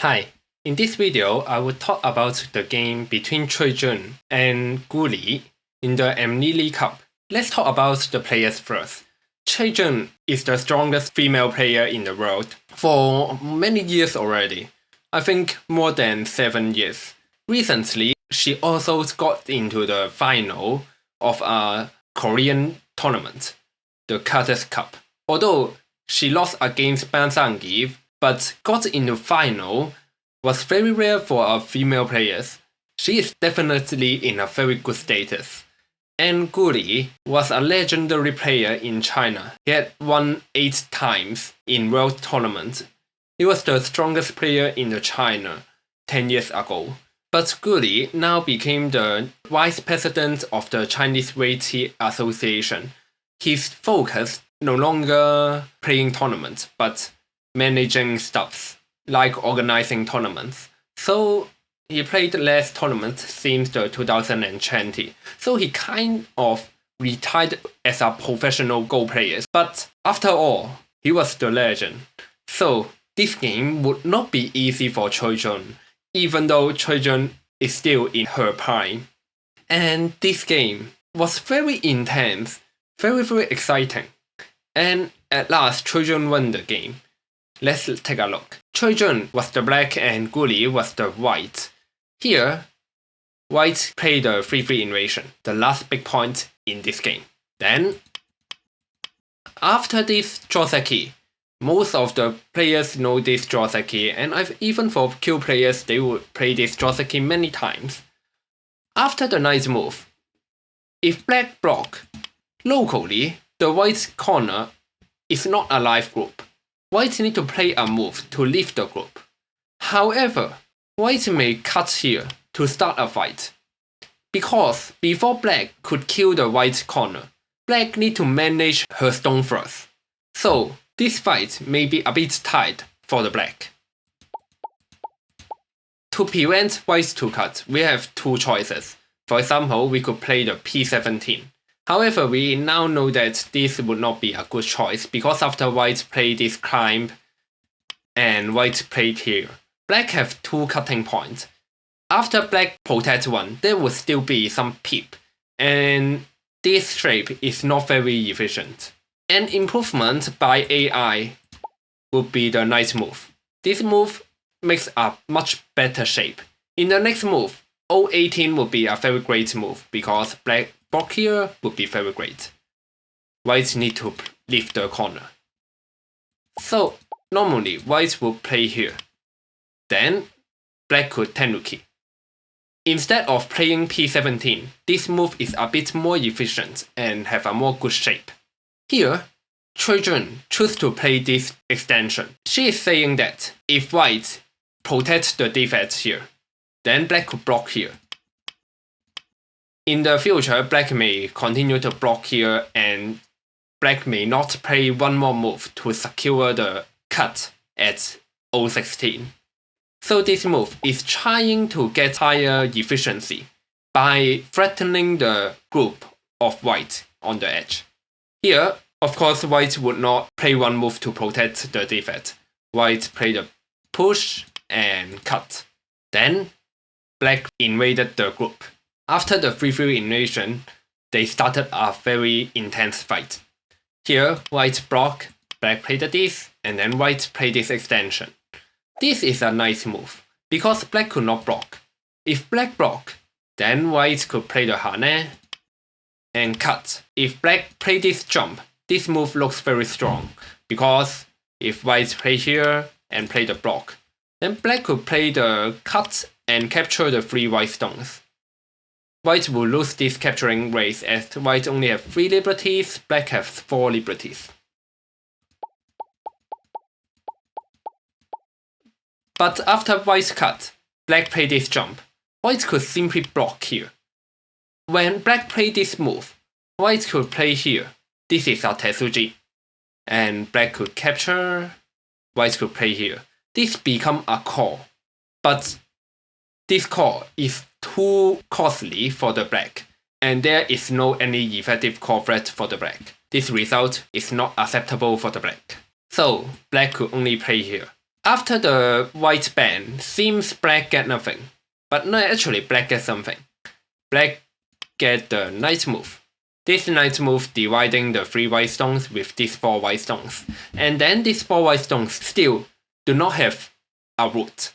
Hi, in this video, I will talk about the game between Choi Jeong and Mlily in the Mlily Cup. Let's talk about the players first. Choi Jeong is the strongest female player in the world for many years already. I think more than 7 years. Recently, she also got into the final of a Korean tournament, the Stongest Cup. Although she lost against Ban Sang-gi, but got into final was very rare for a female player. She is definitely in a very good status. And Mlily was a legendary player in China. He had won 8 times in world tournaments. He was the strongest player in the China 10 years ago. But Mlily now became the vice president of the Chinese Weighty Association. His focus no longer playing tournaments, but managing stuffs, like organizing tournaments. So he played less tournaments since the 2020. So he kind of retired as a professional Go player. But after all, he was the legend. So this game would not be easy for Choi Jeong, even though Choi Jeong is still in her prime. And this game was very intense, very exciting. And at last, Choi Jeong won the game. Let's take a look. Choi Jeong was the black and Mlily was the white. Here, white played the 3-3 invasion, the last big point in this game. Then, after this Joseki, most of the players know this Joseki, and even for Q players, they would play this Joseki many times. After the knight's move, if black block, locally, the white's corner is not a live group. White need to play a move to leave the group. However, white may cut here to start a fight. Because before black could kill the white corner, black need to manage her stone first. So this fight may be a bit tight for the black. To prevent white to cut, we have 2 choices. For example, we could play the p17. However, we now know that this would not be a good choice because after white played this climb and white played here, black have 2 cutting points. After black protect one, there will still be some peep, and this shape is not very efficient. An improvement by AI would be the knight move. This move makes a much better shape. In the next move, O18 would be a very great move because black block here would be very great. White need to leave the corner. So normally white would play here. Then black could tenuki. Instead of playing p17, this move is a bit more efficient and have a more good shape. Here, Choi Jeong chose to play this extension. She is saying that if white protects the defense here, then black could block here. In the future, black may continue to block here and black may not play one more move to secure the cut at O16. So this move is trying to get higher efficiency by threatening the group of white on the edge. Here, of course, white would not play one move to protect the defense. White played the push and cut. Then, black invaded the group. After the 3-3 invasion, they started a very intense fight. Here, white block, black played this, and then white played this extension. This is a nice move, because black could not block. If black block, then white could play the hane and cut. If black play this jump, this move looks very strong, because if white play here and play the block, then black could play the cut and capture the 3 white stones. White will lose this capturing race as white only have 3 liberties, black has 4 liberties. But after white cut, black played this jump, white could simply block here. When black played this move, white could play here. This is a Tetsuji. And black could capture, white could play here. This become a call. But this call is too costly for the black, and there is no any effective call threat for the black. This result is not acceptable for the black. So black could only play here. After the white band, seems black get nothing. But no, actually black get something. Black get the knight move. This knight move dividing the 3 white stones with these 4 white stones. And then these 4 white stones still do not have a root.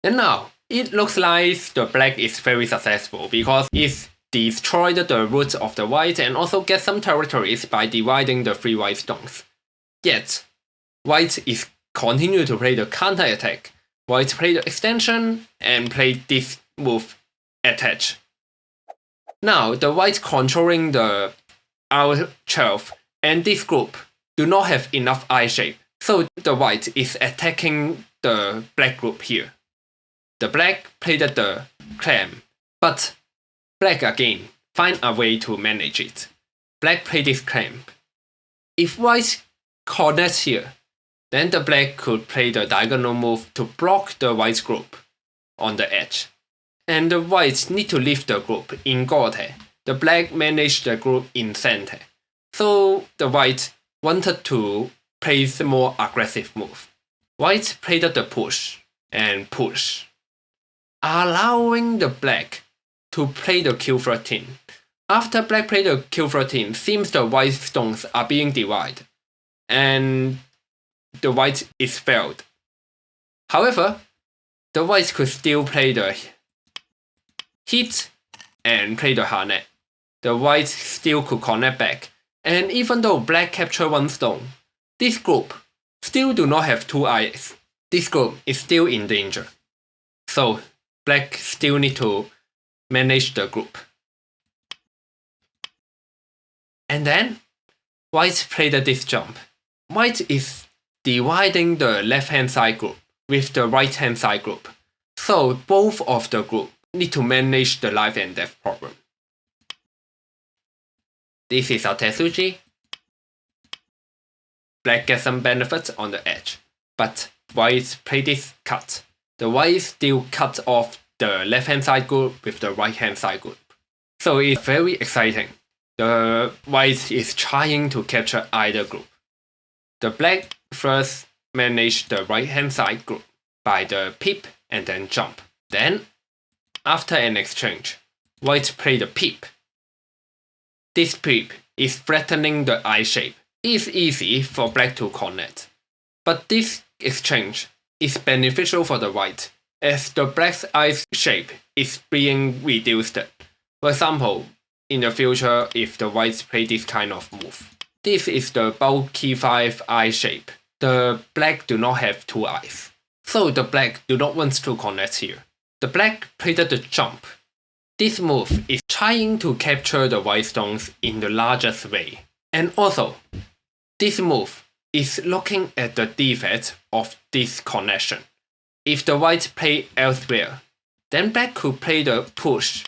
And now, it looks like the black is very successful because it destroyed the roots of the white and also get some territories by dividing the 3 white stones. Yet, white is continue to play the counter attack. White play the extension and play this move attach. Now the white controlling the R12 and this group do not have enough eye shape, so the white is attacking the black group here. The black played the clam, but black again find a way to manage it. Black played this clam. If white connects here, then the black could play the diagonal move to block the white group on the edge. And the white need to leave the group in Gote. The black managed the group in center. So the white wanted to play the more aggressive move. White played the push and push, allowing the black to play the Q13. After black played the Q13, seems the white stones are being divided, and the white is failed. However, the white could still play the hit and play the harnett. The white still could connect back, and even though black captured 1 stone, this group still do not have 2 eyes. This group is still in danger. So black still need to manage the group. And then white played this jump. White is dividing the left hand side group with the right hand side group. So both of the group need to manage the life and death problem. This is a Tetsuji. Black gets some benefits on the edge, but white play this cut. The white still cut off the left hand side group with the right hand side group. So it's very exciting. The white is trying to capture either group. The black first manage the right hand side group by the peep and then jump. Then, after an exchange, white play the peep. This peep is flattening the eye shape. It is easy for black to connect. But this exchange is beneficial for the white, as the black's eye shape is being reduced. For example, in the future, if the whites play this kind of move. This is the bulky 5 eye shape. The black do not have 2 eyes. So the black do not want to connect here. The black played the jump. This move is trying to capture the white stones in the largest way. And also, this move is looking at the defect of this connection. If the white play elsewhere, then black could play the push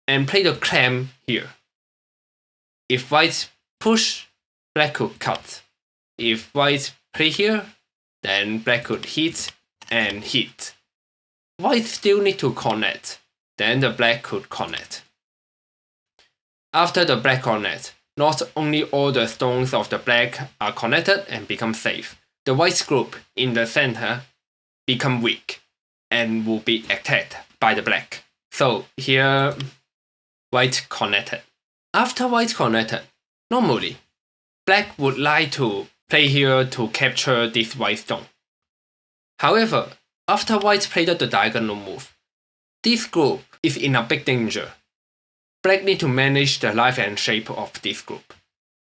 and play the clam here. If white push, black could cut. If white play here, then black could hit and hit. White still need to connect, then the black could connect. After the black connect, not only all the stones of the black are connected and become safe, the white group in the center become weak and will be attacked by the black. So here, white connected. After white connected, normally, black would like to play here to capture this white stone. However, after white played the diagonal move, this group is in a big danger. Black need to manage the life and shape of this group.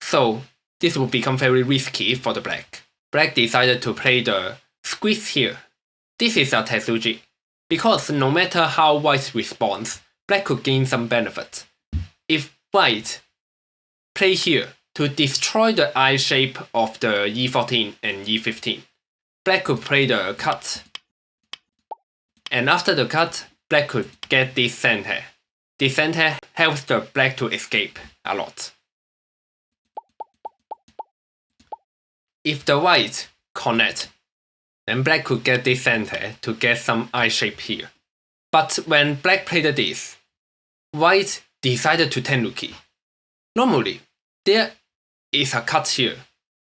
So, this will become very risky for the black. Black decided to play the squeeze here. This is a Tetsuji, because no matter how white responds, black could gain some benefit. If white play here to destroy the eye shape of the E14 and E15, black could play the cut. And after the cut, black could get this center. This center helps the black to escape a lot. If the white connect, then black could get this center to get some eye shape here. But when black played this, white decided to tenuki. Normally, there is a cut here.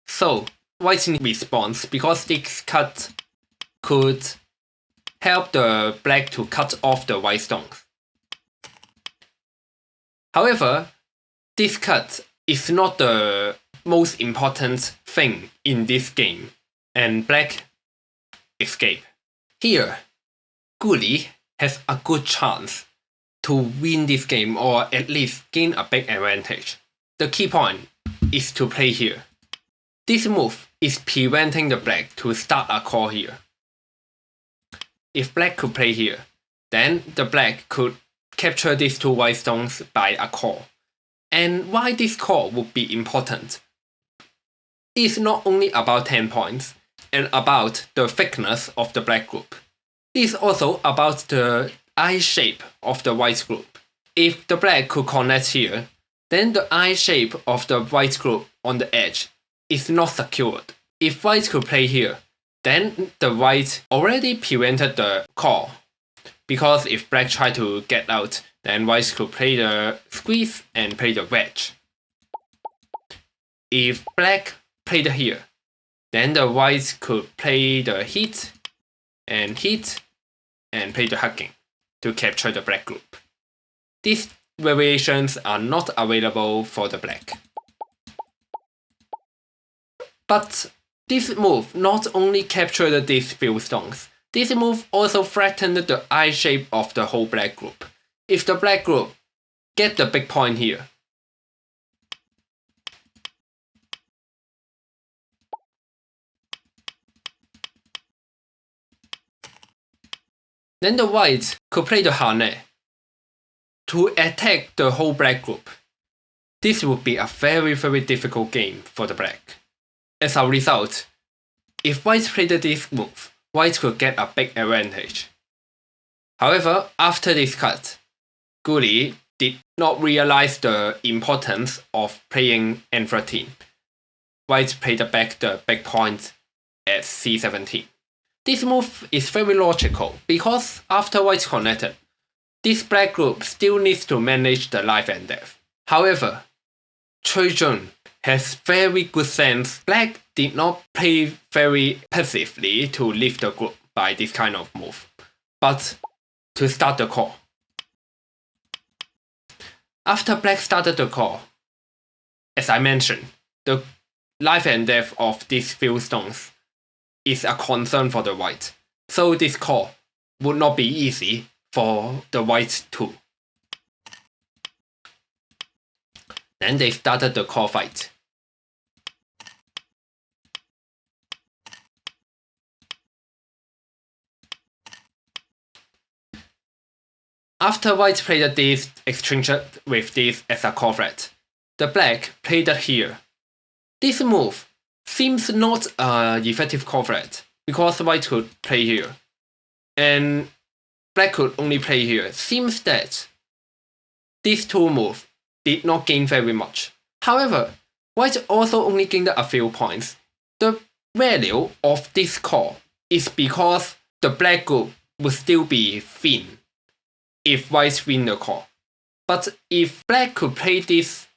So, white responds because this cut could help the black to cut off the white stones. However, this cut is not the most important thing in this game, and black escape. Here, Guli has a good chance to win this game or at least gain a big advantage. The key point is to play here. This move is preventing the black to start a call here. If black could play here, then the black could capture these two white stones by a call. And why this call would be important is not only about 10 points and about the thickness of the black group. It is also about the eye shape of the white group. If the black could connect here, then the eye shape of the white group on the edge is not secured. If white could play here, then the white already prevented the call. Because if black tried to get out, then white could play the squeeze and play the wedge. If black played here, then the white could play the hit and play the hugging to capture the black group. These variations are not available for the black. But this move not only captured these few stones, this move also threatened the eye shape of the whole black group. If the black group get the big point here, then the white could play the hane to attack the whole black group. This would be a very difficult game for the black. As a result, if white played this move, white could get a big advantage. However, after this cut, Guli did not realize the importance of playing n13. White played back the big point at c17. This move is very logical because after white connected, this black group still needs to manage the life and death. However, Choi Jeong has very good sense. Black did not play very passively to leave the group by this kind of move, but to start the call. After black started the call, as I mentioned, the life and death of these few stones is a concern for the white, so this call would not be easy for the white too. Then they started the call fight. After white played this, exchanged with this as a call threat, the black played here. This move seems not an effective call threat because white could play here, and black could only play here. Seems that these two moves did not gain very much. However, white also only gained a few points. The value of this call is because the black group would still be thin if white win the call. But if black could play this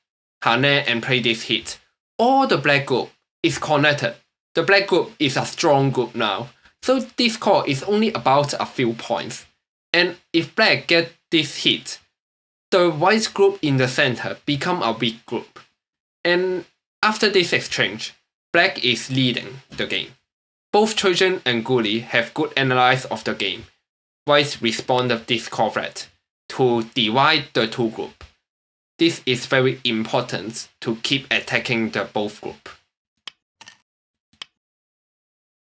hane and play this hit, all the black group is connected. The black group is a strong group now, so this call is only about a few points. And if black get this hit, the white group in the center become a weak group. And after this exchange, black is leading the game. Both Choi Jeong and Guli have good analysis of the game. White responded this call threat to divide the two groups. This is very important to keep attacking the both group.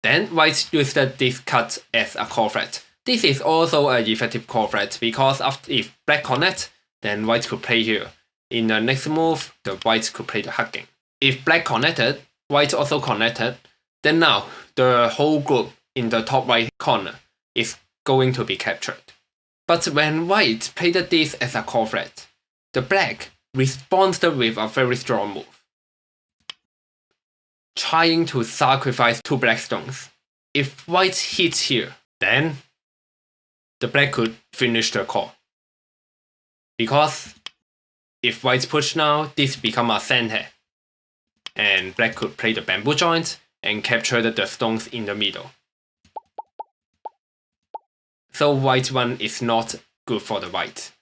Then white used this cut as a call threat. This is also an effective call threat because if black connect, then white could play here. In the next move, the white could play the hugging. If black connected, white also connected, then now the whole group in the top right corner is going to be captured. But when white played this as a call threat, the black responded with a very strong move, trying to sacrifice two black stones. If white hits here, then the black could finish the call. Because if white push now, this become a center, and black could play the bamboo joint and capture the stones in the middle. so white one is not good for the white.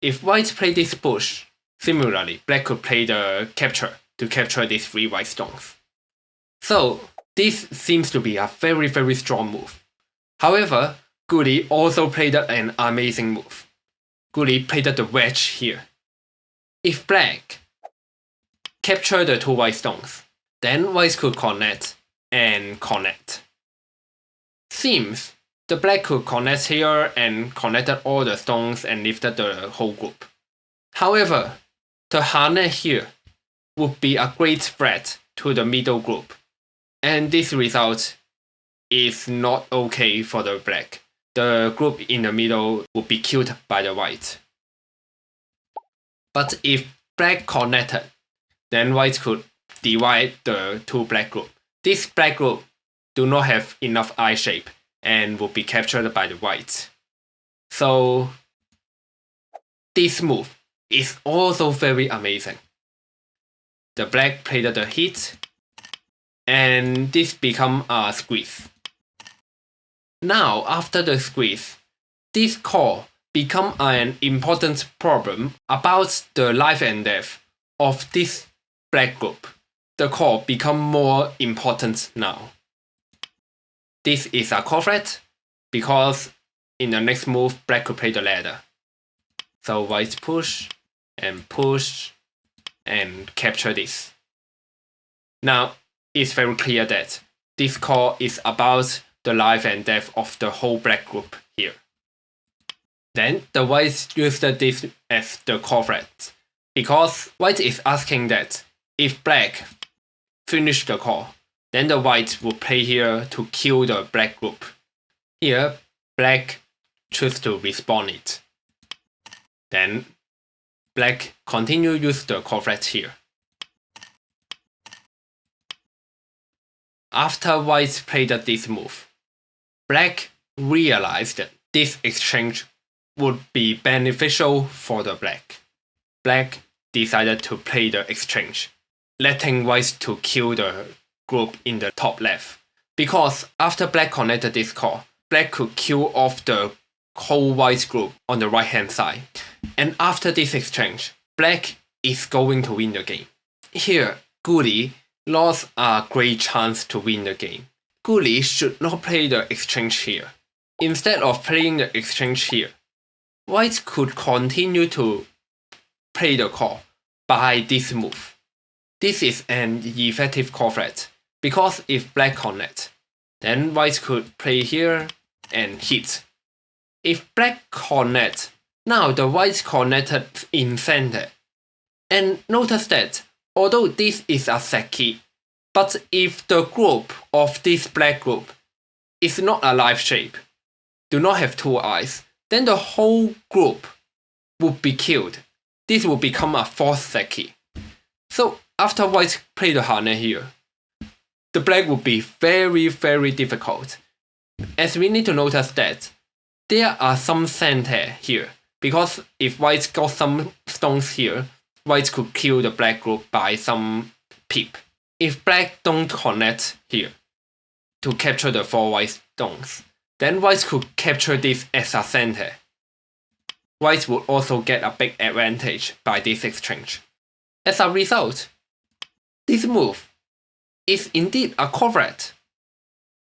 If white play this push, similarly, black could play the capture to capture these 3 white stones. So this seems to be a very, very strong move. However, Guli also played an amazing move. Guli played the wedge here. If black capture the 2 white stones, then white could connect and connect. Seems the black could connect here and connected all the stones and lifted the whole group. However, the Hane here would be a great threat to the middle group, and this result is not okay for the black. The group in the middle would be killed by the white. But if black connected, then white could divide the 2 black group. This black group do not have enough eye shape and will be captured by the white. So this move is also very amazing. The black played the hit, and this become a squeeze. Now after the squeeze, this call become an important problem about the life and death of this black group. The call become more important now. This is a call threat because in the next move, black could play the ladder. So white push and capture this. Now it's very clear that this call is about the life and death of the whole black group here. Then the white used this as the call threat because white is asking that if black finish the call, then the white will play here to kill the black group. Here, black choose to respond it. Then black continue use the call threat here. After white played this move, black realized that this exchange would be beneficial for the black. Black decided to play the exchange, letting white to kill the group in the top left. Because after black connected this call, black could kill off the whole white group on the right hand side. And after this exchange, black is going to win the game. Here, Guli lost a great chance to win the game. Guli should not play the exchange here. Instead of playing the exchange here, white could continue to play the call by this move. This is an effective call threat because if black connect, then white could play here and hit. If black connect, now the white connected in center. And notice that although this is a seki, but if the group of this black group is not a live shape, do not have 2 eyes, then the whole group would be killed. This will become a false seki. So after white play the Hane here, the black will be very, very difficult. As we need to notice that there are some center here, because if white got some stones here, white could kill the black group by some peep. If black don't connect here to capture the 4 white stones, then white could capture this as a center. White would also get a big advantage by this exchange. As a result, this move is indeed a call threat.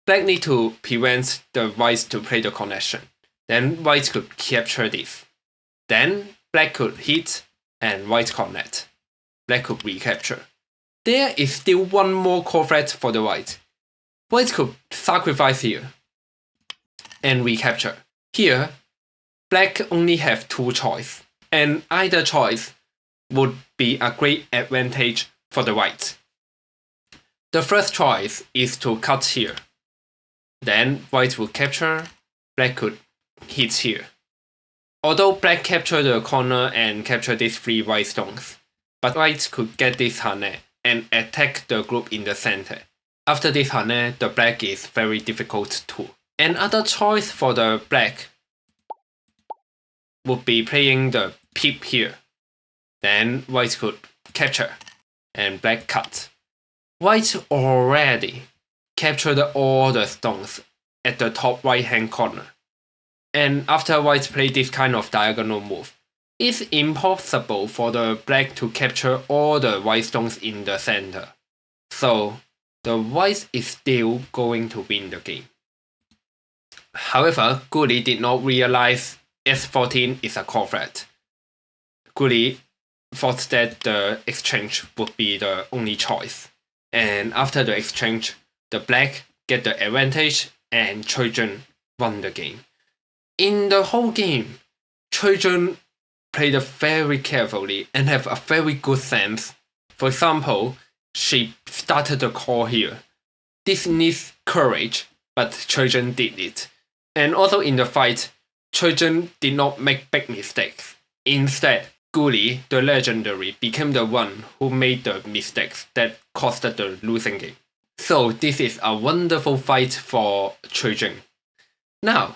Black need to prevent the white to play the connection. Then white could capture this. Then black could hit and white connect. Black could recapture. There is still one more call threat for the white. White could sacrifice here and recapture. Here, black only have 2 choices, and either choice would be a great advantage for the white. The first choice is to cut here. Then white would capture, black could hit here. Although black captured the corner and captured these 3 white stones, but white could get this Hane and attack the group in the center. After this Hane, the black is very difficult too. Another choice for the black would be playing the peep here. Then white could capture and black cut. White already captured all the stones at the top right hand corner. And after white play this kind of diagonal move, it's impossible for the black to capture all the white stones in the center. So the white is still going to win the game. However, Guli did not realize S14 is a core threat. Guli thought that the exchange would be the only choice. And after the exchange, the black get the advantage and Choi Jeong won the game. In the whole game, Choi Jeong played very carefully and have a very good sense. For example, she started the call here. This needs courage, but Choi Jeong did it. And also in the fight, Choi Jeong did not make big mistakes. Instead, Guli, the legendary, became the one who made the mistakes that caused the losing game. So this is a wonderful fight for Choi Jeong. Now,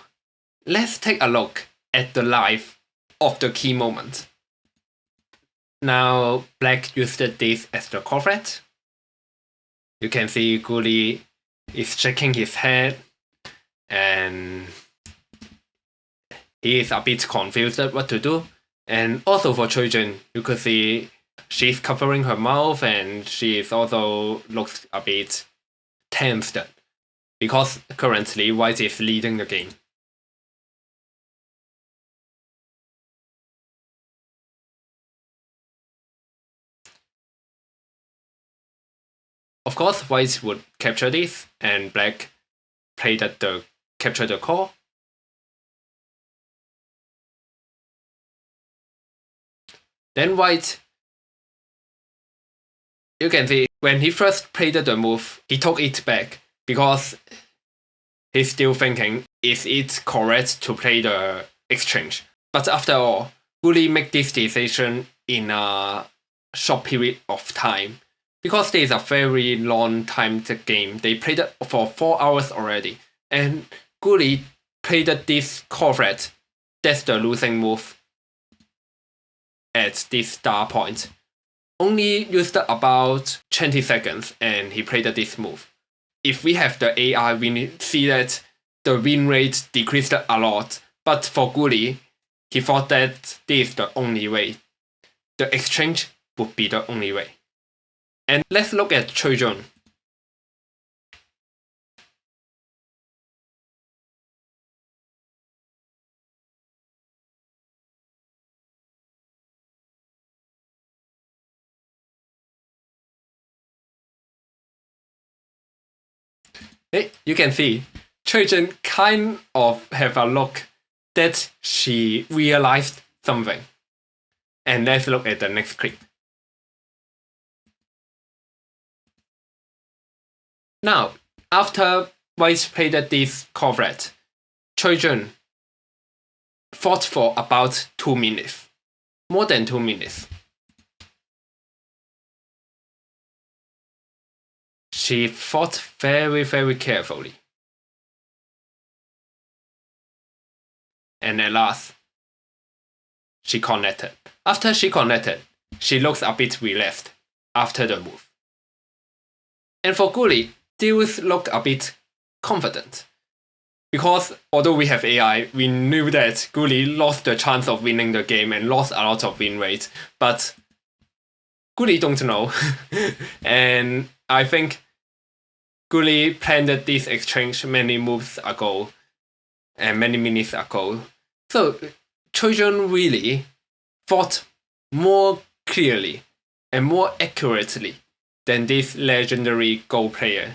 let's take a look at the live of the key moment. Now, black used this as the core threat. You can see Guli is shaking his head and he is a bit confused at what to do. And also for Choi Jeong, you could see she's covering her mouth and she is also looks a bit tensed because currently white is leading the game. Of course, white would capture this and black played at the capture the core. Then white, you can see when he first played the move, he took it back because he's still thinking, is it correct to play the exchange? But after all, Guli make this decision in a short period of time because there is a very long timed game. They played it for 4 hours already, and Guli played this core threat. That's the losing move at this start point. Only used about 20 seconds and he played this move. If we have the AI, we see that the win rate decreased a lot. But for Guli, he thought that this is the only way. The exchange would be the only way. And let's look at Choi Jeong. Hey, you can see Choi Jeong kind of have a look that she realized something. And let's look at the next clip. Now, after white played this core threat, Choi Jeong fought for about 2 minutes. More than 2 minutes. She fought very, very carefully. And at last, she connected. After she connected, she looks a bit relaxed after the move. And for Guli, still look a bit confident. Because although we have AI, we knew that Guli lost the chance of winning the game and lost a lot of win rate. But Guli don't know. And I think Guli planned this exchange many moves ago and many minutes ago. So Choi Jeong really fought more clearly and more accurately than this legendary Go player.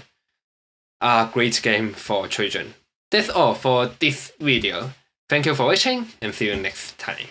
A great game for Choi Jeong. That's all for this video. Thank you for watching and see you next time.